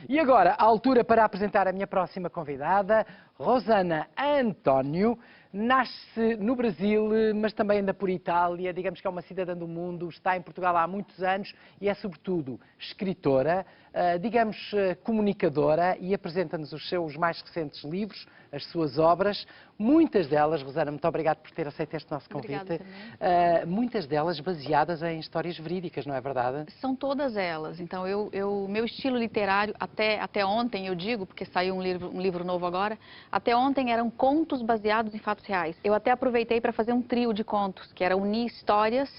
E agora, a altura para apresentar a minha próxima convidada, Rosana António. Nasce no Brasil, mas também anda por Itália. Digamos que é uma cidadã do mundo, está em Portugal há muitos anos e é, sobretudo, escritora, comunicadora, e apresenta-nos os seus mais recentes livros, as suas obras. Muitas delas, Rosana, muito obrigado por ter aceito este nosso convite. Muitas delas baseadas em histórias verídicas, não é verdade? São todas elas. Então, meu estilo literário, até ontem, eu digo, porque saiu um livro novo agora, até ontem eram contos baseados em fatos reais. Eu até aproveitei para fazer um trio de contos, que era unir histórias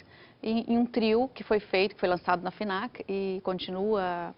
em um trio que foi feito, que foi lançado na FINAC e continua...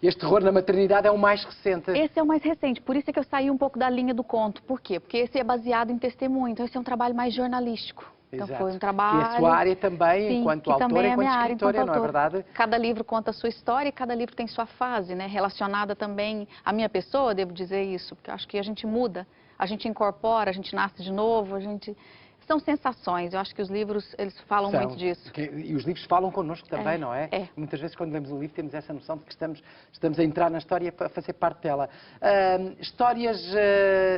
Este terror na maternidade é o mais recente. Esse é o mais recente, por isso é que eu saí um pouco da linha do conto. Por quê? Porque esse é baseado em testemunho, então esse é um trabalho mais jornalístico. Então Exato. foi um trabalho... E a sua área também, sim, enquanto autora, enquanto escritora, não é verdade? Cada livro conta a sua história e cada livro tem sua fase, né? Relacionada também à minha pessoa, devo dizer isso, porque eu acho que a gente muda, a gente incorpora, a gente nasce de novo, a gente... São sensações, eu acho que os livros, eles falam muito disso. E os livros falam connosco também, não é? Muitas vezes, quando lemos um livro, temos essa noção de que estamos a entrar na história para fazer parte dela. Histórias,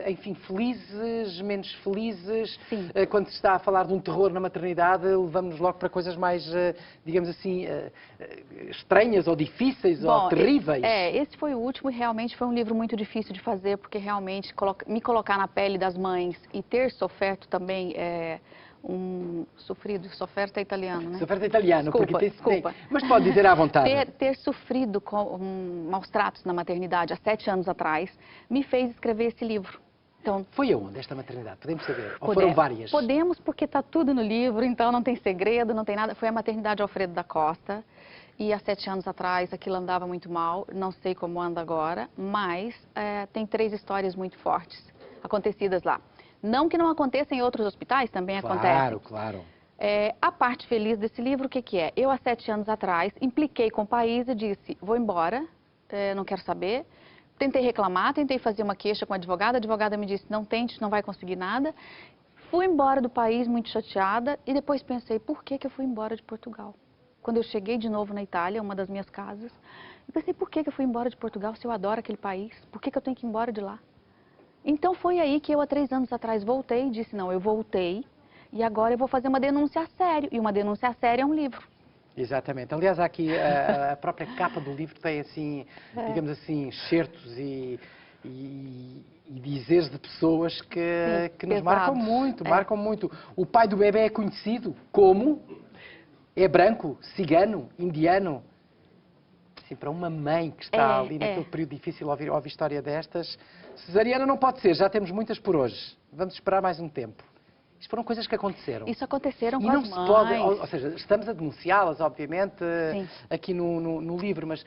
enfim, felizes, menos felizes. Sim. Quando se está a falar de um terror na maternidade, levamos-nos logo para coisas mais, digamos assim, estranhas ou difíceis ou terríveis. Esse foi o último e realmente foi um livro muito difícil de fazer, porque realmente me colocar na pele das mães e ter sofrido também... sofferto é italiano, né? Sofferto é italiano, desculpa, porque desculpa. Mas pode dizer à vontade. Ter sofrido com maus tratos na maternidade há 7 anos atrás me fez escrever esse livro. Então, foi aonde esta maternidade? Podemos saber? Ou foram várias? Podemos, porque está tudo no livro, então não tem segredo, não tem nada. Foi a maternidade Alfredo da Costa. E há 7 anos atrás aquilo andava muito mal, não sei como anda agora, mas tem 3 histórias muito fortes acontecidas lá. Não que não aconteça em outros hospitais, também acontece. Claro. A parte feliz desse livro, o que é? Eu, há 7 anos atrás, impliquei com o país e disse, vou embora, não quero saber. Tentei reclamar, tentei fazer uma queixa com a advogada me disse, não tente, não vai conseguir nada. Fui embora do país muito chateada e depois pensei, por que eu fui embora de Portugal? Quando eu cheguei de novo na Itália, uma das minhas casas, eu pensei, por que eu fui embora de Portugal se eu adoro aquele país? Por que eu tenho que ir embora de lá? Então foi aí que eu, há 3 anos atrás, voltei e disse, não, eu voltei e agora eu vou fazer uma denúncia a sério. E uma denúncia a sério é um livro. Exatamente. Aliás, há aqui a própria capa do livro tem, assim, digamos assim, excertos e dizeres de pessoas que nos marcam muito. O pai do bebê é conhecido como? É branco, cigano, indiano. Assim, para uma mãe que está ali naquele período difícil ouvir história destas, cesariana não pode ser, já temos muitas por hoje. Vamos esperar mais um tempo. Isto foram coisas que aconteceram. Isso aconteceram com as mães. E não se pode, ou seja, estamos a denunciá-las, obviamente, aqui no livro, mas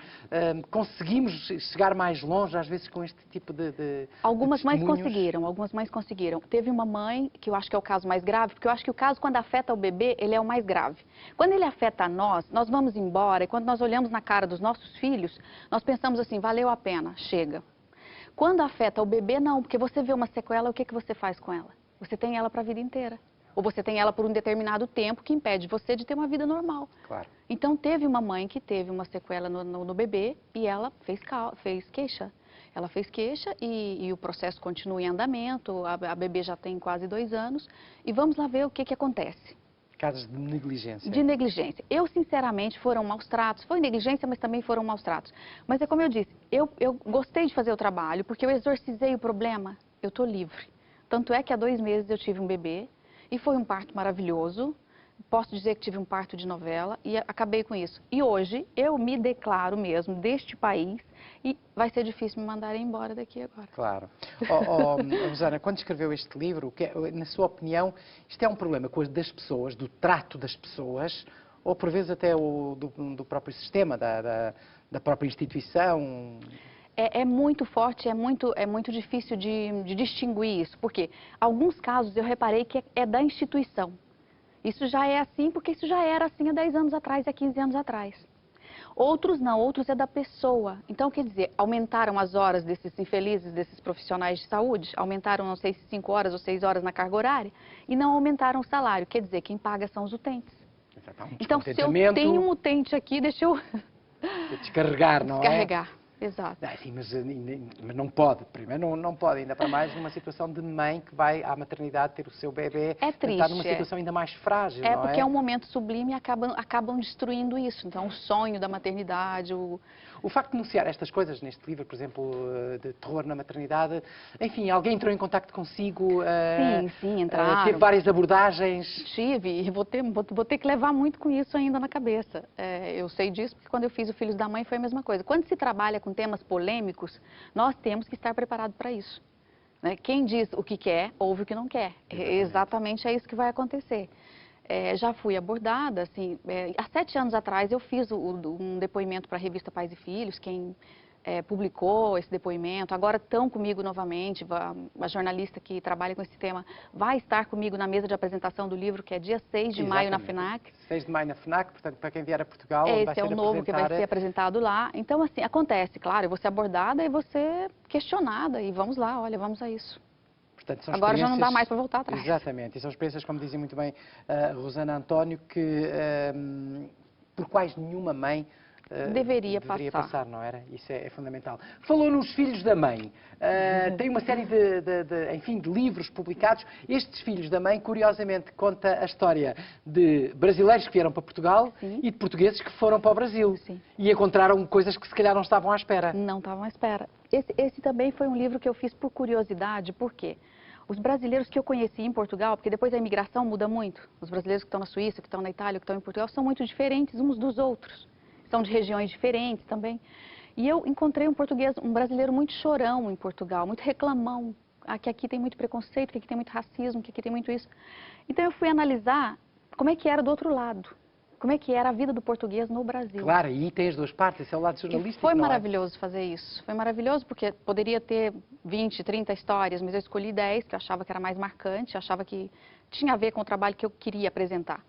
conseguimos chegar mais longe, às vezes, com este tipo de algumas mães conseguiram. Teve uma mãe, que eu acho que é o caso mais grave, porque eu acho que o caso, quando afeta o bebê, ele é o mais grave. Quando ele afeta a nós vamos embora, e quando nós olhamos na cara dos nossos filhos, nós pensamos assim, valeu a pena, chega. Quando afeta o bebê, não, porque você vê uma sequela, o que você faz com ela? Você tem ela para a vida inteira. Ou você tem ela por um determinado tempo que impede você de ter uma vida normal. Claro. Então, teve uma mãe que teve uma sequela no bebê e ela fez queixa. Ela fez queixa e o processo continua em andamento, a bebê já tem quase 2 anos. E vamos lá ver o que acontece. Casos de negligência. De negligência. Eu, sinceramente, foram maus tratos. Foi negligência, mas também foram maus tratos. Mas é como eu disse, eu gostei de fazer o trabalho, porque eu exorcizei o problema, eu estou livre. Tanto é que há 2 meses eu tive um bebê e foi um parto maravilhoso. Posso dizer que tive um parto de novela e acabei com isso. E hoje eu me declaro mesmo deste país e vai ser difícil me mandarem embora daqui agora. Claro. Rosana, quando escreveu este livro, na sua opinião, isto é um problema das pessoas, do trato das pessoas, ou por vezes até do próprio sistema, da própria instituição? É muito forte, é muito difícil de distinguir isso, porque alguns casos eu reparei que é da instituição. Isso já é assim porque isso já era assim há 10 anos atrás, há 15 anos atrás. Outros não, outros é da pessoa. Então, quer dizer, aumentaram as horas desses infelizes, desses profissionais de saúde, aumentaram, não sei se 5 horas ou 6 horas na carga horária, e não aumentaram o salário. Quer dizer, quem paga são os utentes. Então, se eu tenho um utente aqui, deixa eu... Descarregar, não é? Descarregar. Exato. Sim, mas não pode, primeiro não pode, ainda para mais numa situação de mãe que vai à maternidade ter o seu bebê. É triste. Está numa situação ainda mais frágil, É não porque é um momento sublime e acabam destruindo isso. Então, o sonho da maternidade, O facto de denunciar estas coisas neste livro, por exemplo, de terror na maternidade, enfim, alguém entrou em contacto consigo? Sim, entraram. Teve várias abordagens? Tive, e vou ter que levar muito com isso ainda na cabeça. Eu sei disso porque quando eu fiz o Filhos da Mãe foi a mesma coisa. Quando se trabalha com temas polêmicos, nós temos que estar preparados para isso. Né? Quem diz o que quer, ouve o que não quer. Exatamente é isso que vai acontecer. Já fui abordada, assim, há 7 anos atrás eu fiz um depoimento para a revista Pais e Filhos, quem publicou esse depoimento, agora estão comigo novamente, a jornalista que trabalha com esse tema vai estar comigo na mesa de apresentação do livro, que é dia 6 de maio na FNAC. 6 de maio na FNAC, portanto, para quem vier a Portugal, esse é o novo que vai ser apresentado lá. Então, assim, acontece, claro, eu vou ser abordada e vou ser questionada, e vamos lá, olha, vamos a isso. Portanto, agora já não dá mais para voltar atrás. Exatamente, e são experiências, como dizia muito bem Rosana António, que por quais nenhuma mãe deveria passar, não era? Isso é fundamental. Falou nos Filhos da Mãe. Tem uma série de livros publicados. Estes Filhos da Mãe, curiosamente, conta a história de brasileiros que vieram para Portugal. Sim. E de portugueses que foram para o Brasil. Sim. E encontraram coisas que se calhar não estavam à espera. Não estavam à espera. Esse também foi um livro que eu fiz por curiosidade, por quê? Os brasileiros que eu conheci em Portugal, porque depois a imigração muda muito. Os brasileiros que estão na Suíça, que estão na Itália, que estão em Portugal, são muito diferentes uns dos outros. São de regiões diferentes também. E eu encontrei um brasileiro muito chorão em Portugal, muito reclamão, que aqui tem muito preconceito, que aqui tem muito racismo, que aqui tem muito isso. Então eu fui analisar como é que era do outro lado, como é que era a vida do português no Brasil. Claro, e tem as duas partes, esse é o lado jornalístico. E foi maravilhoso fazer isso, foi maravilhoso porque poderia ter 20, 30 histórias, mas eu escolhi 10, que eu achava que era mais marcante, achava que tinha a ver com o trabalho que eu queria apresentar.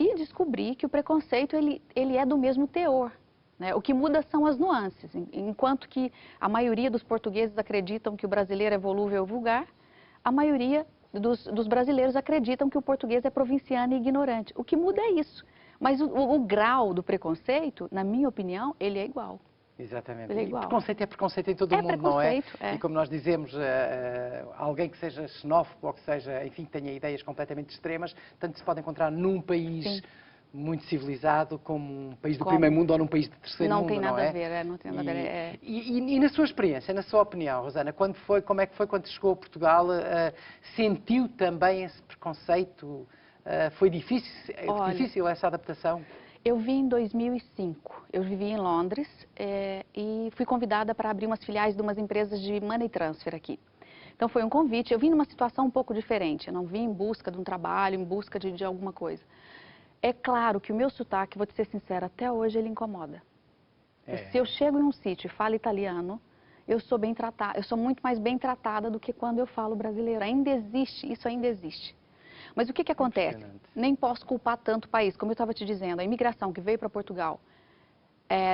E descobri que o preconceito, ele é do mesmo teor, né? O que muda são as nuances. Enquanto que a maioria dos portugueses acreditam que o brasileiro é volúvel e vulgar, a maioria dos brasileiros acreditam que o português é provinciano e ignorante. O que muda é isso. Mas o grau do preconceito, na minha opinião, ele é igual. Exatamente. Ele é igual. E preconceito é preconceito em todo o mundo, não é? E como nós dizemos, alguém que seja xenófobo ou que seja, enfim, que tenha ideias completamente extremas, tanto se pode encontrar num país Sim. muito civilizado como um país do primeiro mundo ou num país de terceiro mundo, não é? Não tem nada a ver, não tem nada a ver. E na sua experiência, na sua opinião, Rosana, como é que foi quando chegou a Portugal? Sentiu também esse preconceito? Foi difícil essa adaptação? Eu vim em 2005, eu vivi em Londres e fui convidada para abrir umas filiais de umas empresas de money transfer aqui. Então foi um convite, eu vim numa situação um pouco diferente, eu não vim em busca de um trabalho, em busca de alguma coisa. É claro que o meu sotaque, vou te ser sincera, até hoje ele incomoda. Se eu chego em um sítio e falo italiano, eu sou bem tratada, eu sou muito mais bem tratada do que quando eu falo brasileiro. Isso ainda existe. Mas o que acontece? Nem posso culpar tanto o país. Como eu estava te dizendo, a imigração que veio para Portugal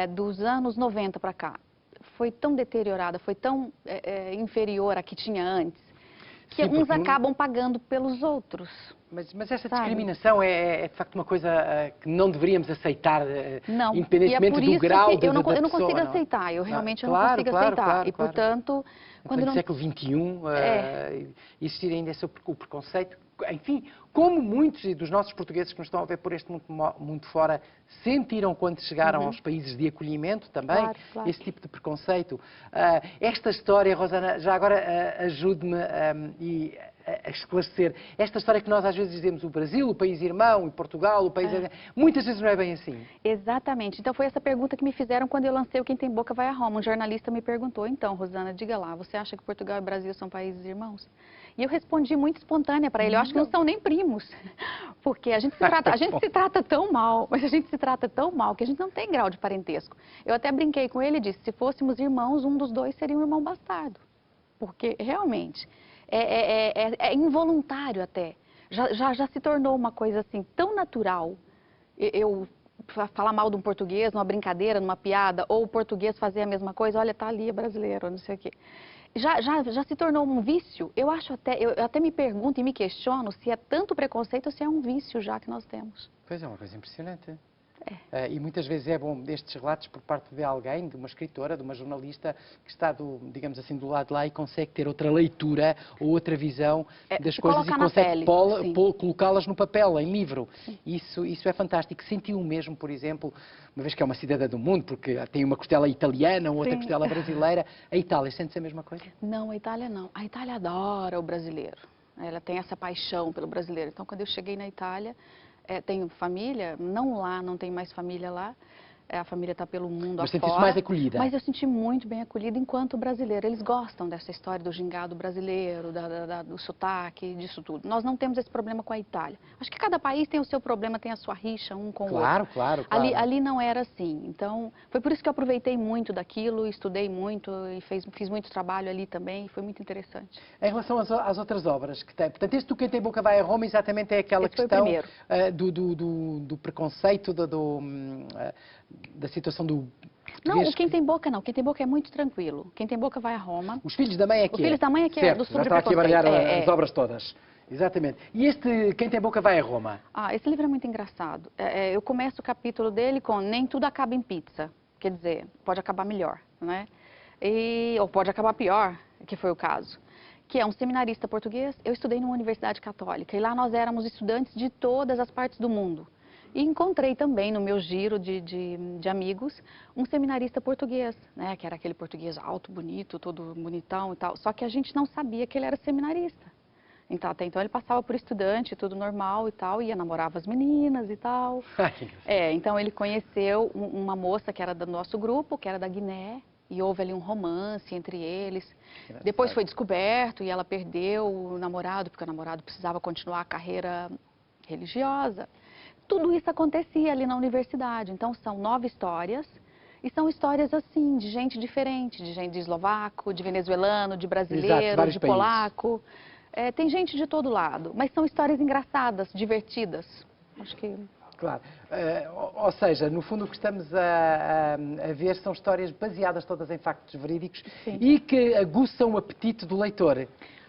dos anos 90 para cá foi tão deteriorada, foi tão inferior à que tinha antes, que Sim, uns acabam pagando pelos outros. Mas essa discriminação é de facto uma coisa que não deveríamos aceitar, não, independentemente do grau da eu não pessoa, consigo aceitar, eu realmente não consigo aceitar. E, portanto... Quando no século XXI existir ainda o preconceito, enfim, como muitos dos nossos portugueses que nos estão a ver por este mundo fora sentiram quando chegaram aos países de acolhimento também, esse tipo de preconceito. Esta história, Rosana, já agora ajude-me a esclarecer. Esta história que nós às vezes dizemos o Brasil, o país irmão, e Portugal, o país... Muitas vezes não é bem assim. Exatamente. Então foi essa pergunta que me fizeram quando eu lancei o Quem Tem Boca Vai a Roma. Um jornalista me perguntou, então, Rosana, diga lá, você acha que Portugal e Brasil são países irmãos? E eu respondi muito espontânea para ele, eu acho que não são nem primos. Porque a gente se trata tão mal, mas a gente se trata tão mal que a gente não tem grau de parentesco. Eu até brinquei com ele e disse, se fôssemos irmãos, um dos dois seria um irmão bastardo. Porque, realmente... É involuntário até, já se tornou uma coisa assim tão natural, eu falar mal de um português numa brincadeira, numa piada, ou o português fazer a mesma coisa, olha, tá ali, é brasileiro, não sei o quê. Já se tornou um vício, eu até me pergunto e me questiono se é tanto preconceito ou se é um vício já que nós temos. Pois é, uma coisa impressionante. E muitas vezes é bom estes relatos por parte de alguém, de uma escritora, de uma jornalista, que está, digamos assim, do lado de lá e consegue ter outra leitura ou outra visão das coisas e consegue colocá-las no papel, em livro. Isso é fantástico. Sentiu mesmo, por exemplo, uma vez que é uma cidadã do mundo, porque tem uma costela italiana, outra costela brasileira, a Itália sente-se a mesma coisa? Não, a Itália não. A Itália adora o brasileiro. Ela tem essa paixão pelo brasileiro. Então, quando eu cheguei na Itália, tenho família, não lá, não tenho mais família lá. A família está pelo mundo afora. Mas sentiste mais acolhida? Mas eu senti muito bem acolhida enquanto brasileira. Eles gostam dessa história do gingado brasileiro, do sotaque, disso tudo. Nós não temos esse problema com a Itália. Acho que cada país tem o seu problema, tem a sua rixa um com o outro. Claro. Ali não era assim. Então, foi por isso que eu aproveitei muito daquilo, estudei muito e fiz muito trabalho ali também. Foi muito interessante. Em relação às outras obras que tem, portanto, este do Quem Tem Boca Vai a Roma exatamente é aquela Esse questão do preconceito, da situação do português. Não, o Quem Tem Boca não. Quem Tem Boca é muito tranquilo. Quem Tem Boca vai a Roma. Os Filhos da Mãe é que Os Filhos da Mãe é que é do já está aqui a baralhar as obras todas. Exatamente. E este Quem Tem Boca Vai a Roma? Esse livro é muito engraçado. Eu começo o capítulo dele com nem tudo acaba em pizza. Quer dizer, pode acabar melhor, né? Ou pode acabar pior, que foi o caso. Que é um seminarista português. Eu estudei numa universidade católica e lá nós éramos estudantes de todas as partes do mundo. E encontrei também no meu giro de amigos um seminarista português, né? Que era aquele português alto, bonito, todo bonitão e tal. Só que a gente não sabia que ele era seminarista. Então, até então ele passava por estudante, tudo normal e tal, ia namorava as meninas e tal. Então ele conheceu uma moça que era do nosso grupo, que era da Guiné, e houve ali um romance entre eles. Depois foi descoberto e ela perdeu o namorado, porque o namorado precisava continuar a carreira religiosa. Tudo isso acontecia ali na universidade. Então, são 9 histórias. E são histórias assim, de gente diferente, de gente de eslovaco, de venezuelano, de brasileiro, de polaco. Tem gente de todo lado, mas são histórias engraçadas, divertidas. Acho que... Claro. Ou seja, no fundo o que estamos a ver são histórias baseadas todas em factos verídicos e que aguçam o apetite do leitor.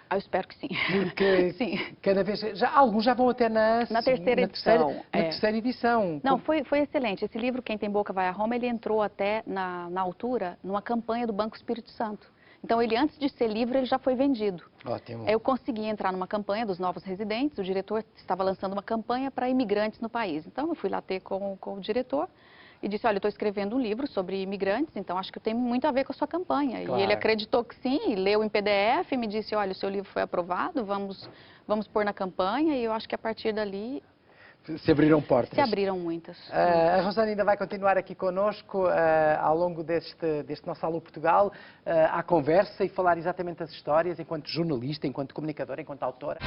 Eu espero que sim. Porque cada vez... alguns já vão até na terceira edição. Na terceira edição. Não, foi excelente. Esse livro, Quem Tem Boca Vai a Roma, ele entrou até, na altura, numa campanha do Banco Espírito Santo. Então, ele, antes de ser livro, ele já foi vendido. Ótimo. Eu consegui entrar numa campanha dos novos residentes. O diretor estava lançando uma campanha para imigrantes no país. Então, eu fui lá ter com o diretor e disse, olha, eu estou escrevendo um livro sobre imigrantes, então acho que tem muito a ver com a sua campanha. Claro. E ele acreditou que sim, e leu em PDF e me disse, olha, o seu livro foi aprovado, vamos pôr na campanha. E eu acho que a partir dali... Se abriram portas. Se abriram muitas. A Rosana ainda vai continuar aqui connosco ao longo deste nosso Alô Portugal, à conversa e falar exatamente das histórias, enquanto jornalista, enquanto comunicadora, enquanto autora.